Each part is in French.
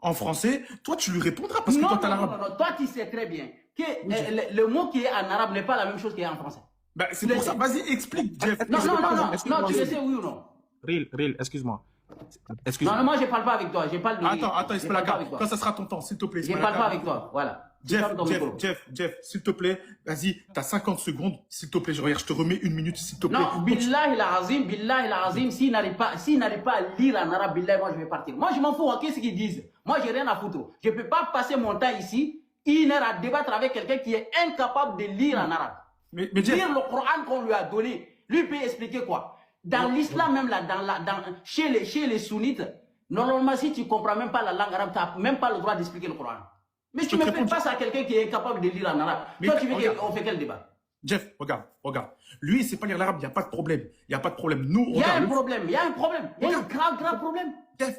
en français, toi, tu lui répondras parce que toi, tu as l'arabe. Non, toi, tu sais très bien que le mot qui est en arabe n'est pas la même chose qu'il est en français. Ben, c'est pour ça, vas-y, explique, Jeff. Non, tu le sais, oui ou non? Real, excuse-moi. Non, moi, je ne parle pas avec toi. Je parle de... Attends, Ismaël Aka, quand ça sera ton temps, s'il te plaît. Je ne parle pas avec toi, voilà. Jeff, s'il te plaît, vas-y, t'as 50 secondes, s'il te plaît, je te remets une minute, s'il te plaît. Non, billahi l'azim, s'il n'arrive pas à lire en arabe, billahi, moi je vais partir. Moi je m'en fous, qu'est-ce qu'ils disent? Moi j'ai rien à foutre. Je ne peux pas passer mon temps ici, 1 heure à débattre avec quelqu'un qui est incapable de lire en arabe. Mais lire le Coran qu'on lui a donné, lui peut expliquer quoi? Dans l'islam même, là, chez les sunnites, normalement si tu ne comprends même pas la langue arabe, tu n'as même pas le droit d'expliquer le Coran. Mais tu me fais face à quelqu'un qui est incapable de lire en arabe. Toi, tu veux qu'on fait quel débat? Jeff, regarde. Lui, il sait pas lire l'arabe, il n'y a pas de problème. Nous, il y a un problème. Il y a un grave problème.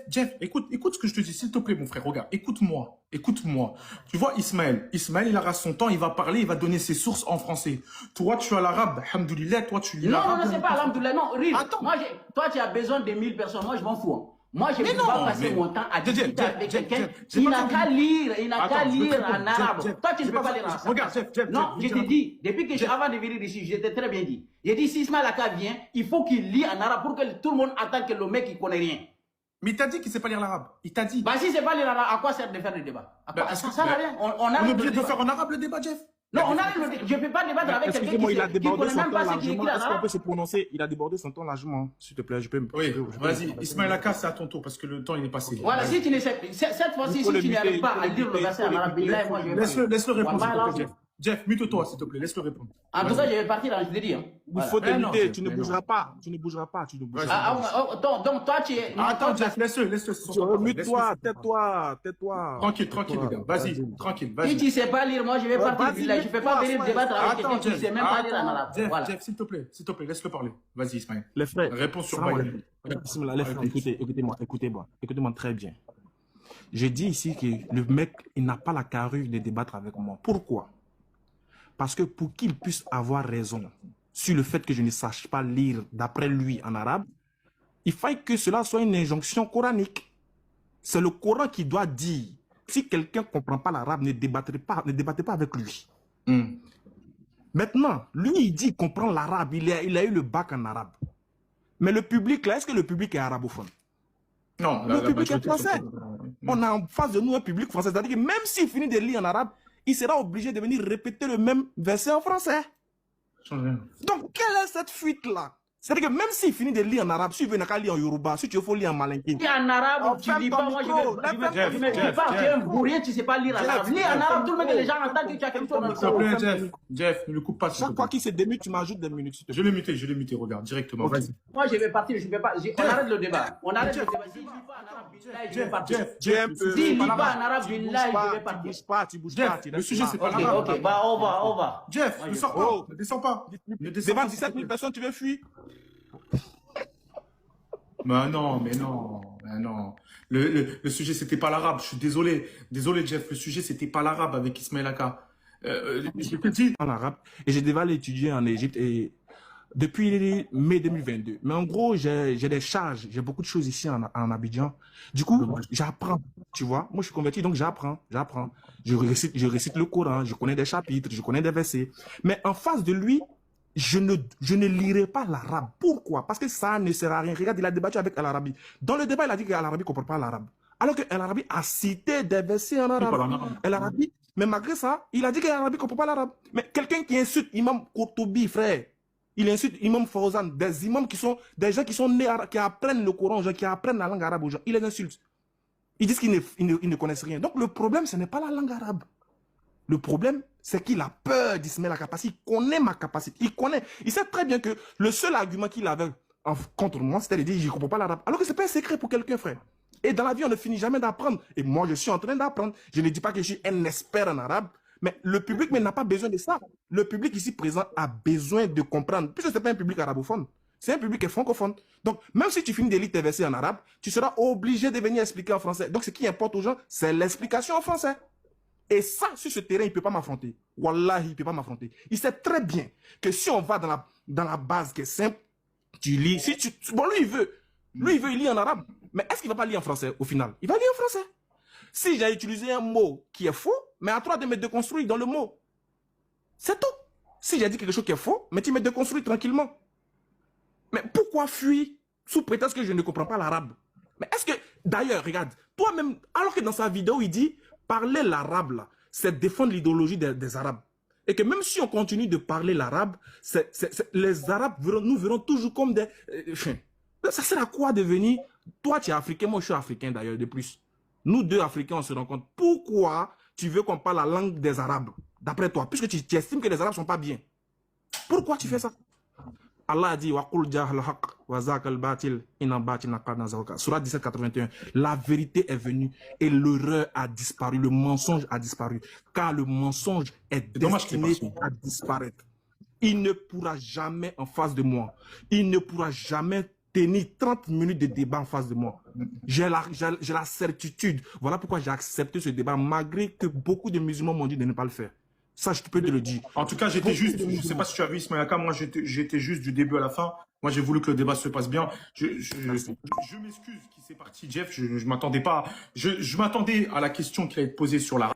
Jeff, écoute ce que je te dis, s'il te plaît, mon frère. Regarde, écoute-moi. Tu vois, Ismaël, il aura son temps, il va parler, il va donner ses sources en français. Toi, tu as l'arabe, alhamdoulilah, toi, tu lis l'arabe. Non, c'est pas alhamdoulilah, non, rire. Moi, toi, tu as besoin de 1000 personnes, moi, je m'en fous. Moi, je ne peux pas passer mon temps à discuter avec quelqu'un qui n'a qu'à lire, en arabe. Toi, tu ne peux pas lire en arabe. Regarde, Jeff. Non, je te dis, depuis que avant de venir ici, je t'ai très bien dit. J'ai dit, si Ismaël Aka vient, il faut qu'il lit en arabe pour que tout le monde attende que le mec, il connaît rien. Mais il t'a dit qu'il ne sait pas lire l'arabe. Il t'a dit. Bah, si c'est pas lire l'arabe, à quoi sert de faire le débat? Ça sert à rien. On est obligé de faire en arabe le débat, Jeff. Non, je ne peux pas débattre avec quelqu'un qui ne connaît même pas ce qu'il écrit en arabe. Est-ce qu'on peut se prononcer? Il a débordé son temps largement. S'il te plaît, je peux me... Oui, vas-y. Ismaël Aka, c'est à ton tour parce que le temps, il est passé. Voilà, si tu ne sais... Cette fois-ci, si tu n'arrives pas à lire le verset en arabe, moi, je vais... Laisse-le répondre, Jeff. Jeff, mute-toi, s'il te plaît. Laisse-le répondre. En tout cas, je vais partir dans le dit. Il faut te muter. Tu ne bougeras pas. Donc, toi, tu es... Attends, Jeff, laisse-le. Mute-toi, tais-toi. Tranquille, les gars. Vas-y, tranquille. Si tu ne sais pas lire, moi, je vais partir. Je ne peux pas venir débattre avec quelqu'un qui ne sait même pas lire en arabe. Jeff, s'il te plaît, laisse-le parler. Vas-y, Ismaël. Les frères, réponds sur moi. Écoutez-moi très bien. Je dis ici que le mec, il n'a pas la carrure de débattre avec moi. Pourquoi? Parce que pour qu'il puisse avoir raison sur le fait que je ne sache pas lire d'après lui en arabe, il faille que cela soit une injonction coranique. C'est le Coran qui doit dire, si quelqu'un ne comprend pas l'arabe, ne débattez pas avec lui. Maintenant, lui, il dit qu'il comprend l'arabe, il a eu le bac en arabe. Mais le public, là, est-ce que le public est arabophone? Non. Le public est français. On a en face de nous un public français. C'est-à-dire que même s'il finit de lire en arabe, il sera obligé de venir répéter le même verset en français. Donc, quelle est cette fuite-là? C'est-à-dire que même s'il finit de lire en arabe, si il veut lire en yoruba, si tu veux lire en malinké. Si en arabe, tu lis pas, moi je vais pas, tu es un bourrier, tu ne sais pas lire en arabe. Lis en arabe, tout le monde, les gens entendent que tu as quelque chose dans le plaît, Jeff, ne le coupe pas. Chaque fois qu'il se démute, tu m'ajoutes des minutes. Je l'ai muté, regarde, directement. Moi je vais partir, je ne peux pas. On arrête le débat. Si il lit pas en arabe, je vais partir. Si il lit pas en arabe, je vais partir. Tu bouges pas. Le sujet, c'est pas l'arabe. Ok, bah on va. Jeff, ne sors pas, ne descends pas. Devant 17 000 personnes, tu veux fuir? Mais non. Le sujet, c'était pas l'arabe. Je suis désolé. Désolé, Jeff. Le sujet, c'était pas l'arabe avec Ismaël Aka. Je te dis. En arabe. Et j'ai déjà étudié en Égypte et depuis mai 2022. Mais en gros, j'ai des charges. J'ai beaucoup de choses ici en Abidjan. Du coup, j'apprends. Tu vois, moi, je suis converti, donc j'apprends. Je récite le Coran. Je connais des chapitres. Je connais des versets. Mais en face de lui, je ne lirai pas l'arabe. Pourquoi? Parce que ça ne sert à rien. Regarde, il a débattu avec Al-Arabi. Dans le débat, il a dit qu'Al-Arabi ne comprend pas l'arabe. Alors que Al-Arabi a cité des versets en arabe. Al-Arabi, mais malgré ça, il a dit qu'Al-Arabi ne comprend pas l'arabe. Mais quelqu'un qui insulte Imam Kourtoubi, frère, il insulte Imam Fawzan, des imams qui sont, des gens qui sont nés, qui apprennent le Coran aux gens, qui apprennent la langue arabe aux gens, il les insulte. Ils disent qu'ils ne connaissent rien. Donc le problème, ce n'est pas la langue arabe. Le problème, c'est qu'il a peur d'Ismaël Aka parce qu'il connaît ma capacité. Il sait très bien que le seul argument qu'il avait contre moi, c'était de dire je ne comprends pas l'arabe. Alors que ce n'est pas un secret pour quelqu'un, frère. Et dans la vie, on ne finit jamais d'apprendre. Et moi, je suis en train d'apprendre. Je ne dis pas que je suis un expert en arabe, mais le public n'a pas besoin de ça. Le public ici présent a besoin de comprendre. Puisque ce n'est pas un public arabophone. C'est un public qui est francophone. Donc, même si tu finis de lire tes versets en arabe, tu seras obligé de venir expliquer en français. Donc, ce qui importe aux gens, c'est l'explication en français. Et ça, sur ce terrain, il ne peut pas m'affronter. Wallahi, il ne peut pas m'affronter. Il sait très bien que si on va dans la base qui est simple, tu lis. Bon, lui, il veut. Lui, il veut lire en arabe. Mais est-ce qu'il ne va pas lire en français au final? Il va lire en français. Si j'ai utilisé un mot qui est faux, mais à toi de me déconstruire dans le mot. C'est tout. Si j'ai dit quelque chose qui est faux, mais tu me déconstruis tranquillement. Mais pourquoi fuir sous prétexte que je ne comprends pas l'arabe? Mais est-ce que, d'ailleurs, regarde, toi-même, alors que dans sa vidéo, il dit, parler l'arabe, là, c'est défendre l'idéologie des Arabes. Et que même si on continue de parler l'arabe, les Arabes nous verront toujours comme des... ça sert à quoi de venir? Toi, tu es africain, moi, je suis africain, d'ailleurs, de plus. Nous deux, Africains, on se rencontre. Pourquoi tu veux qu'on parle la langue des Arabes, d'après toi? Puisque tu estimes que les Arabes ne sont pas bien. Pourquoi tu fais ça? Allah a dit, Surah 1781, la vérité est venue et l'erreur a disparu, le mensonge a disparu, car le mensonge est destiné à disparaître. Il ne pourra jamais en face de moi, il ne pourra jamais tenir 30 minutes de débat en face de moi. J'ai la certitude. Voilà pourquoi j'ai accepté ce débat, malgré que beaucoup de musulmans m'ont dit de ne pas le faire. Ça, je peux te le dire. En tout cas, j'étais juste, je ne sais pas si tu as vu Ismaël Aka, moi j'étais juste du début à la fin. Moi, j'ai voulu que le débat se passe bien. Je m'excuse qu'il s'est parti, Jeff. Je m'attendais pas. Je m'attendais à la question qui allait être posée sur la